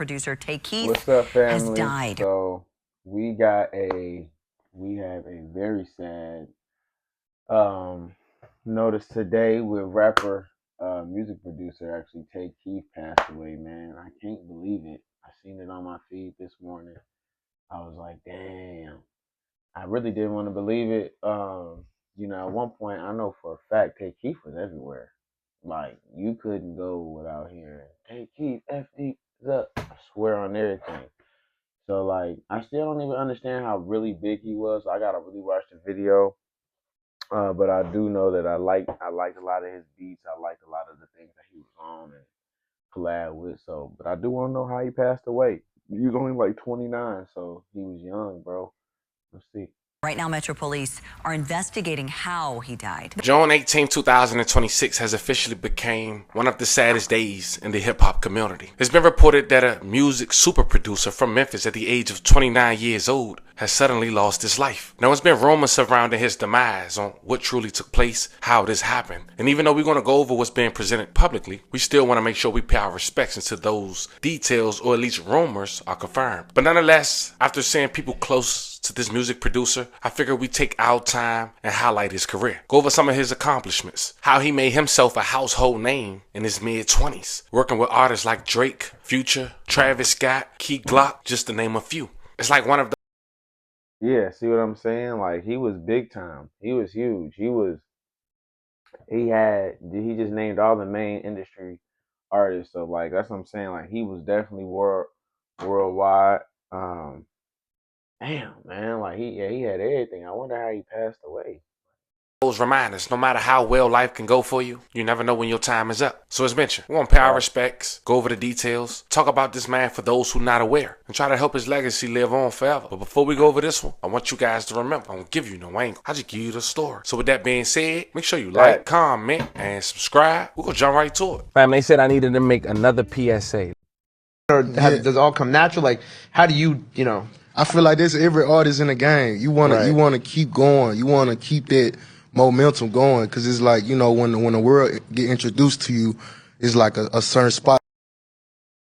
producer Tay Keith What's up, has family? died. So we have a very sad notice today with rapper music producer actually Tay Keith passed away, man. I can't believe it. I seen it on my feed this morning. I was like, damn. I really didn't want to believe it. At one point I know for a fact Tay Keith was everywhere. Like you couldn't go without hearing Tay Keith FD up. I swear on everything. So like, I still don't even understand how really big he was. I gotta really watch the video. But I do know that I liked a lot of his beats. I liked a lot of the things that he was on and collab with. So, but I do want to know how he passed away. He was only like 29, so he was young, bro. Let's see. Right now, Metro Police are investigating how he died. June 18, 2026 has officially become one of the saddest days in the hip-hop community. It's been reported that a music super producer from Memphis at the age of 29 years old has suddenly lost his life. Now, it's been rumors surrounding his demise on what truly took place, how this happened. And even though we're going to go over what's being presented publicly, we still want to make sure we pay our respects until those details or at least rumors are confirmed. But nonetheless, after seeing people close to this music producer, I figured we'd take our time and highlight his career. Go over some of his accomplishments, how he made himself a household name in his mid-20s, working with artists like Drake, Future, Travis Scott, Keith Glock, just to name a few. It's like one of the Yeah, see what I'm saying? Like he was big time. He was huge. He just named all the main industry artists. So like that's what I'm saying. Like he was definitely worldwide. Um Damn, man, like he had everything. I wonder how he passed away. those reminders. No matter how well life can go for you, you never know when your time is up. So as mentioned, we want to pay our respects, go over the details, talk about this man for those who not aware, and try to help his legacy live on forever. But before we go over this one, I want you guys to remember, I won't give you no angle. I just give you the story. So with that being said, make sure you like, comment, and subscribe. We're going to jump right to it. Fam, they said I needed to make another PSA. Or does it all come natural? Like, how do you know? I feel like there's every artist in the game. You wanna keep going. You wanna keep that momentum going, because it's like, when the world get introduced to you, it's like a certain spot.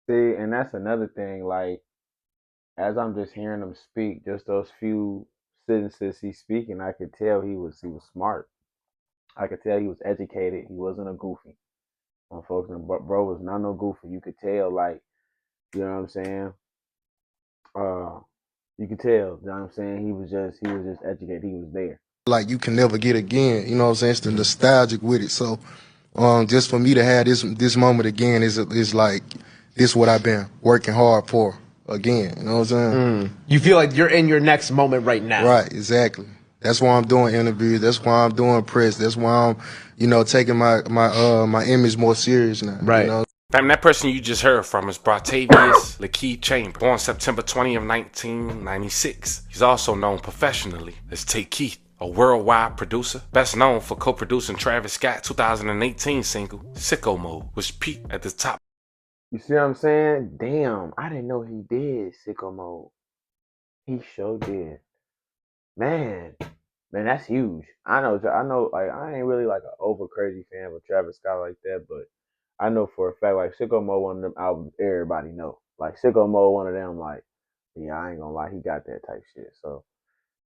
See, and that's another thing. Like, as I'm just hearing him speak, just those few sentences he's speaking, I could tell he was smart. I could tell he was educated. He wasn't a goofy. When folks, bro was not no goofy. You could tell, like, you know what I'm saying? You could tell, you know what I'm saying? He was just educated. He was there. Like you can never get again. You know what I'm saying? It's the nostalgic with it. So, just for me to have this moment again is like this what I've been working hard for again. You know what I'm saying? You feel like you're in your next moment right now. Right, exactly. That's why I'm doing interviews. That's why I'm doing press. That's why I'm, taking my image more serious now. Right. You know? Fam, that person you just heard from is Bratavius Lakeith Chamber, born September 20 of 1996. He's also known professionally as Tay Keith, a worldwide producer, best known for co-producing Travis Scott's 2018 single, Sicko Mode, which peaked at the top. You see what I'm saying? Damn, I didn't know he did Sicko Mode. He sure did. Man, that's huge. I know. Like, I ain't really like an over crazy fan of Travis Scott like that, but I know for a fact, like Sicko Mode, one of them albums everybody know. Like Sicko Mode, one of them, like, yeah, I ain't gonna lie, he got that type shit. So,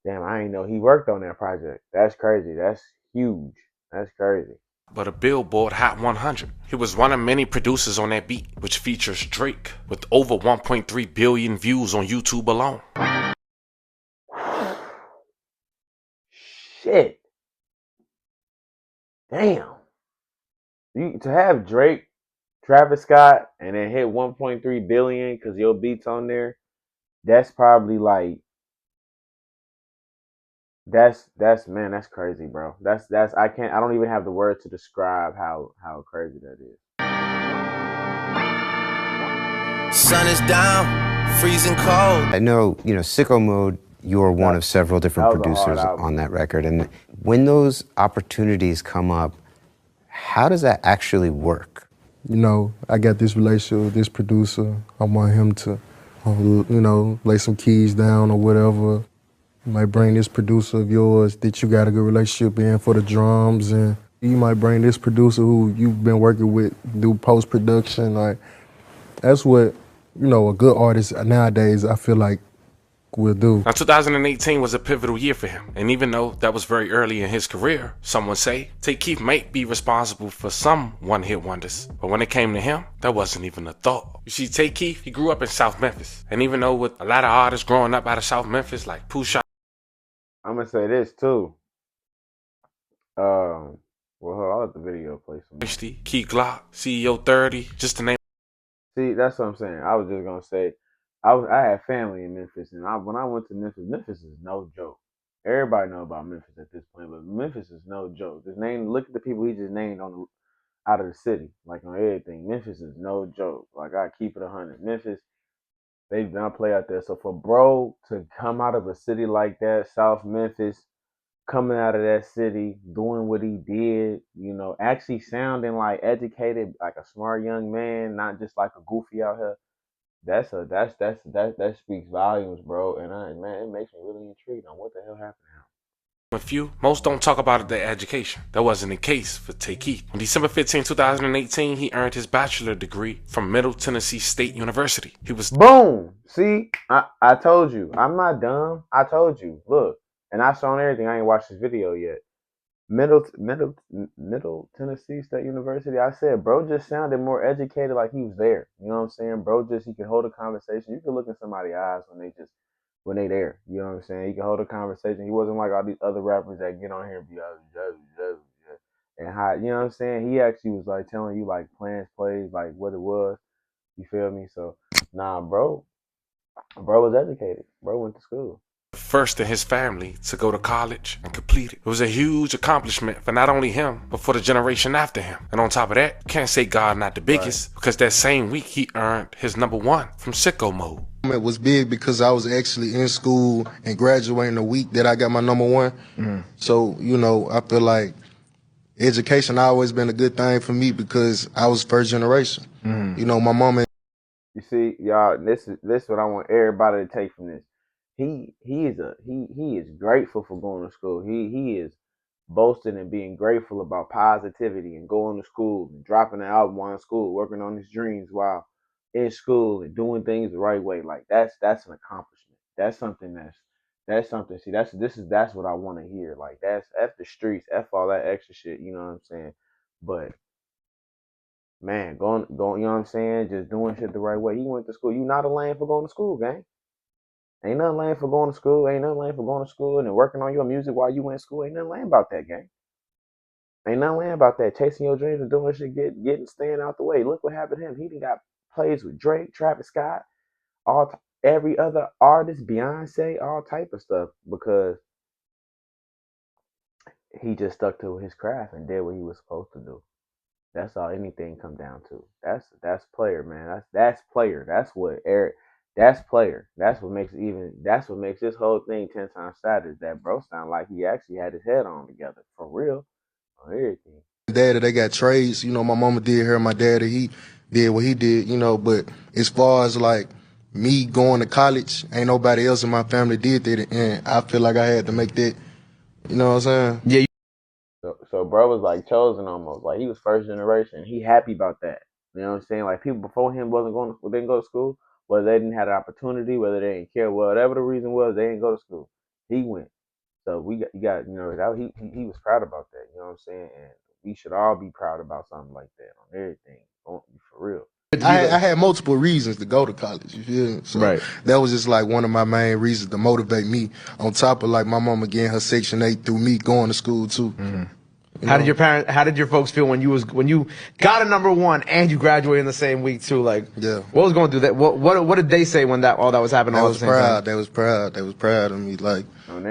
damn, I ain't know he worked on that project. That's crazy. That's huge. That's crazy. But a Billboard Hot 100. He was one of many producers on that beat, which features Drake, with over 1.3 billion views on YouTube alone. Shit. Damn. To have Drake, Travis Scott, and then hit 1.3 billion because your beat's on there, that's probably like that's crazy, bro. I don't even have the words to describe how crazy that is. Sun is down, freezing cold. I know, Sicko Mode, you're one of several different producers on that record. And when those opportunities come up, how does that actually work? I got this relationship with this producer. I want him to, lay some keys down or whatever. You might bring this producer of yours that you got a good relationship in for the drums, and you might bring this producer who you've been working with, do post-production. Like, that's what you know, a good artist nowadays, I feel like, will do. Now, 2018 was a pivotal year for him, and even though that was very early in his career, someone say Tay Keith might be responsible for some one-hit wonders, but when it came to him, that wasn't even a thought. You see, Tay Keith, he grew up in South Memphis, and even though with a lot of artists growing up out of South Memphis, like Pusha, I'm gonna say this too. Well, I'll let the video play some. Key Glock, CEO 30, just to name. See, that's what I'm saying. I was just gonna say, I had family in Memphis, and when I went to Memphis, Memphis is no joke. Everybody know about Memphis at this point, but Memphis is no joke. Just look at the people he just named out of the city, like on everything. Memphis is no joke. Like I keep it 100. Memphis, they don't play out there. So for bro to come out of a city like that, South Memphis, coming out of that city, doing what he did, you know, actually sounding like educated, like a smart young man, not just like a goofy out here. That speaks volumes, bro. And man, it makes me really intrigued on what the hell happened to him. Most don't talk about their education. That wasn't the case for Tay Keith. On December 15, 2018, he earned his bachelor degree from Middle Tennessee State University. He was boom. See, I told you, I'm not dumb. I told you. Look, and I saw everything. I ain't watched this video yet. Middle Tennessee State University. I said, bro, just sounded more educated, like he was there. You know what I'm saying? Bro, he could hold a conversation. You can look in somebody's eyes when they there. You know what I'm saying? He can hold a conversation. He wasn't like all these other rappers that get on here and be and hot. You know what I'm saying? He actually was like telling you like plans, plays, like what it was. You feel me? So nah, bro was educated. Bro went to school. First in his family to go to college and complete it. It was a huge accomplishment for not only him, but for the generation after him. And on top of that, can't say God not the biggest, right, because that same week he earned his #1 from Sicko Mode. It was big because I was actually in school and graduating the week that I got my #1. So, you know, I feel like education always been a good thing for me because I was first generation. You know, my mom. You see, y'all, this is what I want everybody to take from this. He is grateful for going to school. He is boasting and being grateful about positivity and going to school and dropping an album while in school, working on his dreams while in school and doing things the right way. Like that's an accomplishment. That's something. See, that's what I want to hear. Like that's F the streets, F all that extra shit. You know what I'm saying? But man, going, you know what I'm saying? Just doing shit the right way. He went to school. You not a lame for going to school, gang. Ain't nothing lame for going to school. Ain't nothing lame for going to school and then working on your music while you in school. Ain't nothing lame about that, gang. Ain't nothing lame about that. Chasing your dreams and doing shit, getting staying out the way. Look what happened to him. He done got plays with Drake, Travis Scott, every other artist, Beyonce, all type of stuff because he just stuck to his craft and did what he was supposed to do. That's all anything come down to. That's player, man. That's player. That's player. That's what makes this whole thing 10 times sadder. Is that bro sound like he actually had his head on together. For real. On everything. Daddy, they got trades. You know, my mama did her, my daddy, he did what he did, you know, but as far as like me going to college, ain't nobody else in my family did that, and I feel like I had to make that, you know what I'm saying? Yeah. So bro was like chosen almost. Like he was first generation. He happy about that. You know what I'm saying? Like people before him didn't go to school, whether they didn't have the opportunity, whether they didn't care, whatever the reason was, they didn't go to school. He went. So you got you know, he was proud about that. You know what I'm saying? And we should all be proud about something like that on everything. For real. I had multiple reasons to go to college, you feel me? So that was just like one of my main reasons to motivate me, on top of like my mama getting her Section 8 through me going to school too. How did your folks feel when you got a #1 and you graduated in the same week too? Like, what was going through that? What did they say when all that was happening? They was proud. They was proud of me. Like,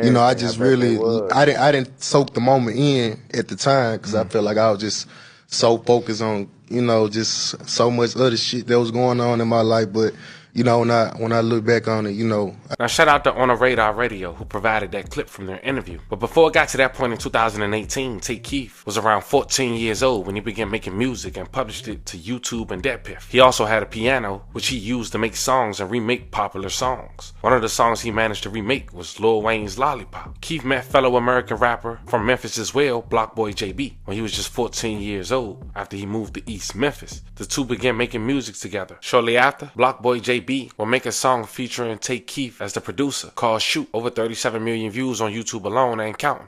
you know, I just really, I didn't soak the moment in at the time because I felt like I was just so focused on, you know, just so much other shit that was going on in my life. But you know, when I look back on it, you know. Now, shout out to On a Radar Radio, who provided that clip from their interview. But before it got to that point in 2018, Tay Keith was around 14 years old when he began making music and published it to YouTube and DatPiff. He also had a piano, which he used to make songs and remake popular songs. One of the songs he managed to remake was Lil Wayne's Lollipop. Keith met fellow American rapper from Memphis as well, Block Boy JB, when he was just 14 years old after he moved to East Memphis. The two began making music together. Shortly after, Block Boy JB JB will make a song featuring Tay Keith as the producer called Shoot. Over 37 million views on YouTube alone and counting.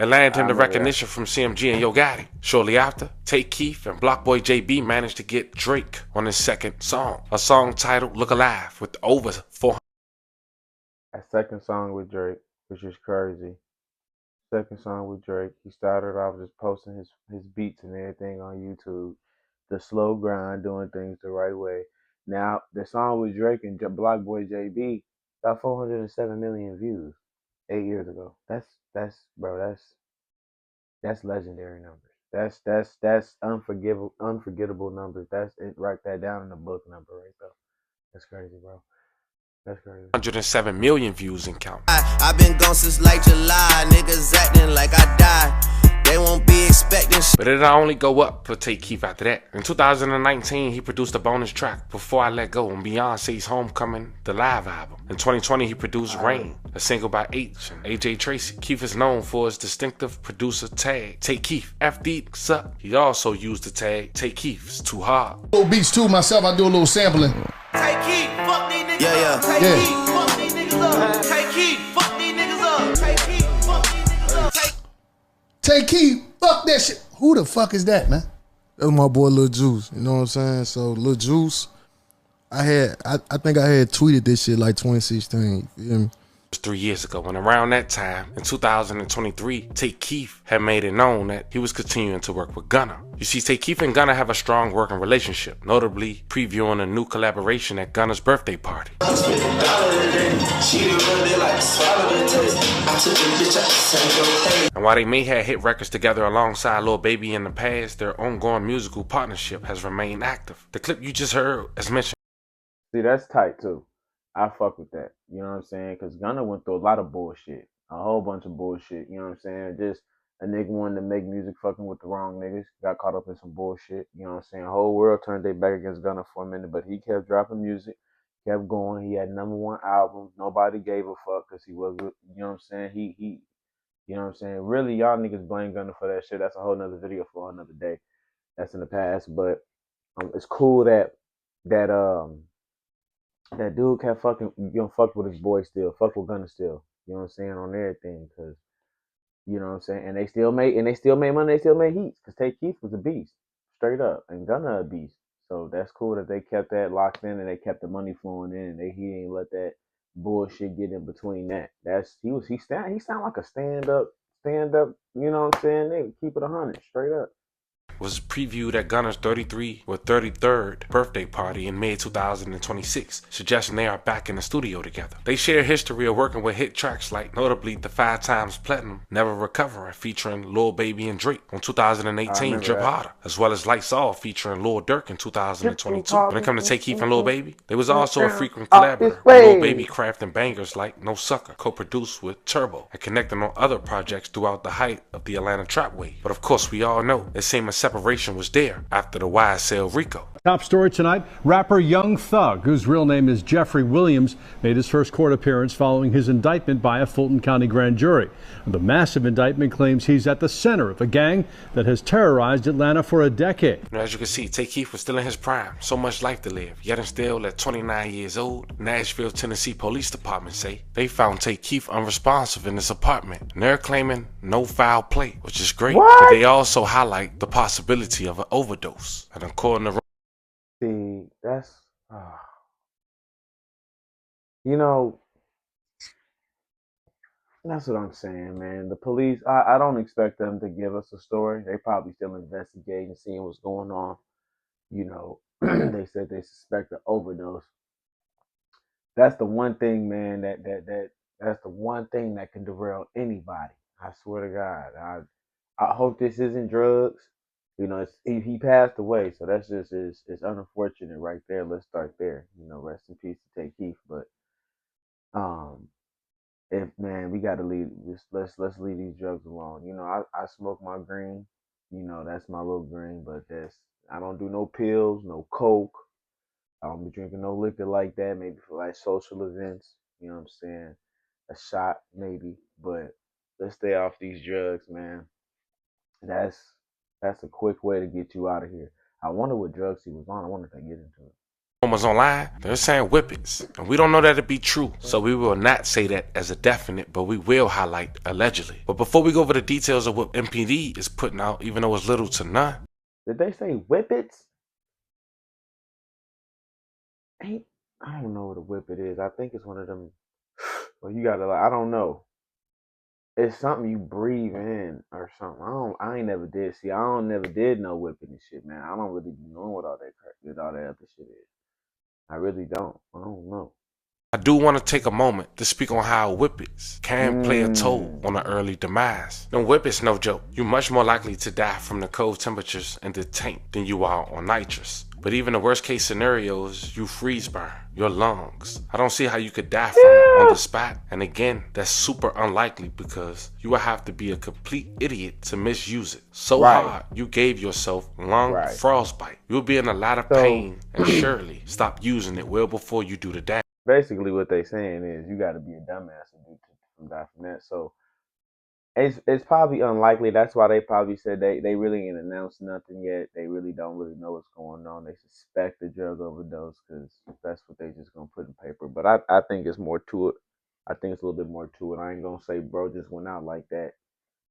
It landed him the recognition from CMG and Yo Gotti. Shortly after, Tay Keith and Blockboy JB managed to get Drake on his second song, a song titled Look Alive, with over 400. That second song with Drake, which is crazy. Second song with Drake, he started off just posting his beats and everything on YouTube. The slow grind, doing things the right way. Now, the song with Drake and Blockboy JB got 407 million views 8 years ago. That's legendary numbers. That's unforgettable numbers. Write that down in the book number right there. That's crazy, bro. That's crazy. 107 million views and counting. I've been gone since like July. Niggas acting like I died. They won't be expecting But it only go up for Tay Keith after that. In 2019, he produced a bonus track, Before I Let Go, on Beyonce's Homecoming, the live album. In 2020, he produced Rain, a single by H and AJ Tracy. Keith is known for his distinctive producer tag, Tay Keith. FD suck. He also used the tag, Tay Keith, it's too hard. Little beats too myself, I do a little sampling. Tay Keith, fuck these niggas up. Tay Keith, fuck these niggas up. Tay Keith, fuck these niggas up. Tay Keith, fuck these niggas up. Tay Keith, fuck that shit. Who the fuck is that, man? That's my boy Lil Juice, you know what I'm saying? So Lil Juice, I think I had tweeted this shit like 2016, you feel me? 3 years ago, and around that time, in 2023, Tay Keith had made it known that he was continuing to work with Gunna. You see, Tay Keith and Gunna have a strong working relationship, notably previewing a new collaboration at Gunna's birthday party. And while they may have hit records together alongside Lil Baby in the past, their ongoing musical partnership has remained active. The clip you just heard, as mentioned. See, that's tight too. I fuck with that. You know what I'm saying? Because Gunna went through a lot of bullshit. A whole bunch of bullshit. You know what I'm saying? Just a nigga wanted to make music fucking with the wrong niggas. Got caught up in some bullshit. You know what I'm saying? The whole world turned their back against Gunna for a minute, but he kept dropping music, kept going. He had #1 album. Nobody gave a fuck because he was, you know what I'm saying? He, you know what I'm saying? Really, y'all niggas blame Gunna for that shit. That's a whole nother video for another day. That's in the past. But it's cool that that dude kept fucking, fuck with his boy still, fuck with Gunna still. You know what I'm saying, on everything, cause you know what I'm saying, and they still made money, they still made hits, cause Tay Keith was a beast, straight up, and Gunna a beast. So that's cool that they kept that locked in and they kept the money flowing in, and he ain't let that bullshit get in between that. He sound like a stand up, you know what I'm saying? They keep it 100 straight up. Was previewed at Gunna's 33rd birthday party in May 2026, suggesting they are back in the studio together. They share history of working with hit tracks like notably the 5 times platinum Never Recovering featuring Lil Baby and Drake on 2018 Drip Harder, as well as Lights Off featuring Lil Durk in 2022. When it comes to Tay Keith and Lil Baby, they was also a frequent collaborator, with Lil Baby crafting bangers like No Sucker, co-produced with Turbo, and connecting on other projects throughout the height of the Atlanta trap wave. But of course, we all know it seemed a separation was there after the YSL Rico. Top story tonight, rapper Young Thug, whose real name is Jeffrey Williams, made his first court appearance following his indictment by a Fulton County grand jury. The massive indictment claims he's at the center of a gang that has terrorized Atlanta for a decade. As you can see, Tay Keith was still in his prime, so much life to live, yet and still at 29 years old, Nashville, Tennessee Police Department say they found Tay Keith unresponsive in his apartment, and they're claiming no foul play, which is great, but they also highlight the possibility of an overdose. And according to See, that's, you know, that's what I'm saying, man. The police, I don't expect them to give us a story. They probably still investigating, seeing what's going on. You know, they said they suspect an overdose. That's the one thing, man, that's the one thing that can derail anybody. I swear to God. I hope this isn't drugs. You know, he passed away, so that's just it's unfortunate right there. Let's start there. You know, rest in peace to Tay Keith. But if man, we got to leave. Let's leave these drugs alone. You know, I smoke my green. You know, that's my little green. But I don't do no pills, no coke. I don't be drinking no liquor like that. Maybe for like social events. You know what I'm saying? A shot maybe, but let's stay off these drugs, man. That's a quick way to get you out of here. I wonder what drugs he was on. I wonder if they get into it. Rumors online, they're saying whippets, and we don't know that to be true, so we will not say that as a definite, but we will highlight allegedly. But before we go over the details of what MPD is putting out, even though it's little to none. Did they say whippets? I don't know what a whippet is. I think it's one of them. Well, you gotta I don't know. It's something you breathe in or something. I ain't never did. See, I don't never did no whipping and shit, man. I don't really be knowing what all that other shit is. I really don't. I don't know. I do want to take a moment to speak on how whippets can play a toll on an early demise. Them whippets, no joke. You're much more likely to die from the cold temperatures in the tank than you are on nitrous. But even the worst case scenarios, you freeze burn your lungs. I don't see how you could die from it on the spot. And again, that's super unlikely because you will have to be a complete idiot to misuse it so hard you gave yourself lung frostbite. You'll be in a lot of pain and surely stop using it well before you do the damage. Basically, what they saying is you got to be a dumbass to die from that. So it's probably unlikely. That's why they probably said they really ain't announced nothing yet. They really don't really know what's going on. They suspect a drug overdose because that's what they just gonna put in paper. But I think it's more to it. I think it's a little bit more to it. I ain't gonna say bro just went out like that.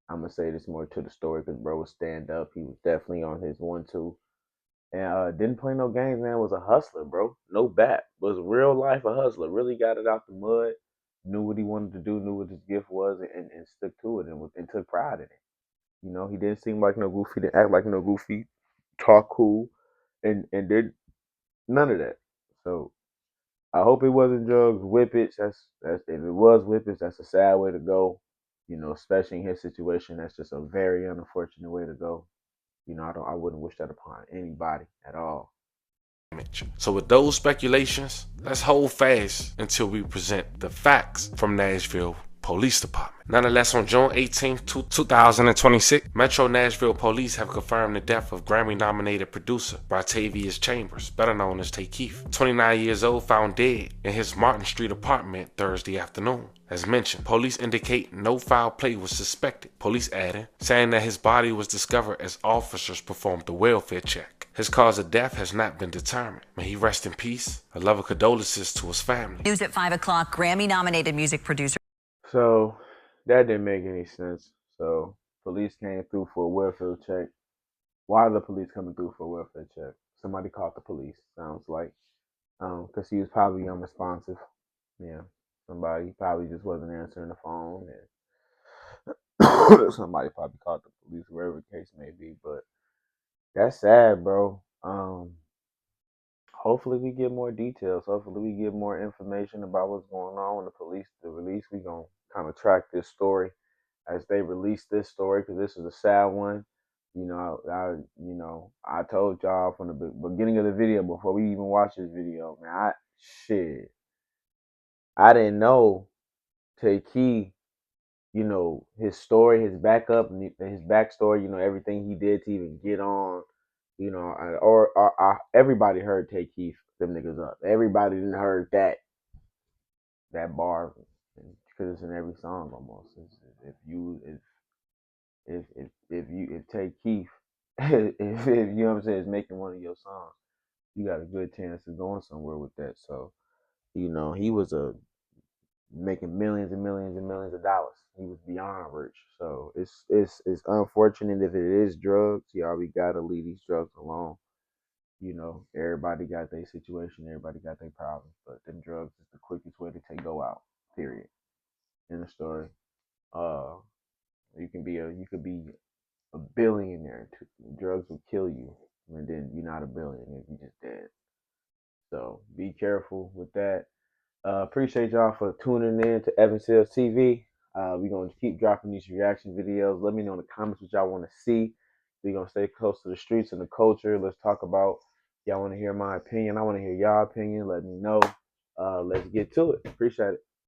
I'm gonna say there's more to the story because bro was stand up. He was definitely on his 1-2. And didn't play no games, man. Was a hustler, bro. No bat. Was real life a hustler. Really got it out the mud. Knew what he wanted to do. Knew what his gift was, and stuck to it, and took pride in it. You know, he didn't seem like no goofy. Didn't act like no goofy. Talk cool, and did none of that. So I hope it wasn't drugs. Whippets. That's if it was whippets, that's a sad way to go. You know, especially in his situation, that's just a very unfortunate way to go. You know, I wouldn't wish that upon anybody at all. So with those speculations, let's hold fast until we present the facts from Nashville Police Department. Nonetheless, on June 18, 2026, Metro Nashville Police have confirmed the death of Grammy-nominated producer Bratavius Chambers, better known as Tay Keith, 29 years old, found dead in his Martin Street apartment Thursday afternoon. As mentioned, police indicate no foul play was suspected. Police adding, saying that his body was discovered as officers performed a welfare check. His cause of death has not been determined. May he rest in peace. A love of condolences to his family. News at 5 o'clock, Grammy-nominated music producer. So that didn't make any sense. So police came through for a welfare check. Why are the police coming through for a welfare check? Somebody called the police, sounds like. Because he was probably unresponsive. Yeah. Somebody probably just wasn't answering the phone. And somebody probably called the police, wherever the case may be. But that's sad, bro. Hopefully we get more details. Hopefully we get more information about what's going on when the release. We gonna kind of track this story as they release this story because this is a sad one. You know, I told y'all from the beginning of the video before we even watched this video, man. I didn't know Tay Keith, you know, his story, his backup, his backstory. You know, everything he did to even get on. You know, everybody heard Tay Keith, them niggas up. Everybody didn't heard that bar because it's in every song almost. If Tay Keith, if you know what I'm saying, is making one of your songs, you got a good chance of going somewhere with that. So, you know, he was making millions and millions and millions of dollars. He was beyond rich. So it's unfortunate if it is drugs. Y'all, we gotta leave these drugs alone. You know, everybody got their situation, everybody got their problems, but them drugs is the quickest way to go out. Period. In the story. You could be a billionaire. Drugs will kill you, and then you're not a billionaire. You're just dead. So be careful with that. Appreciate y'all for tuning in to Evan Sales TV. We're going to keep dropping these reaction videos. Let me know in the comments what y'all want to see. We're going to stay close to the streets and the culture. Let's talk about, y'all want to hear my opinion. I want to hear y'all opinion. Let me know. Let's get to it. Appreciate it.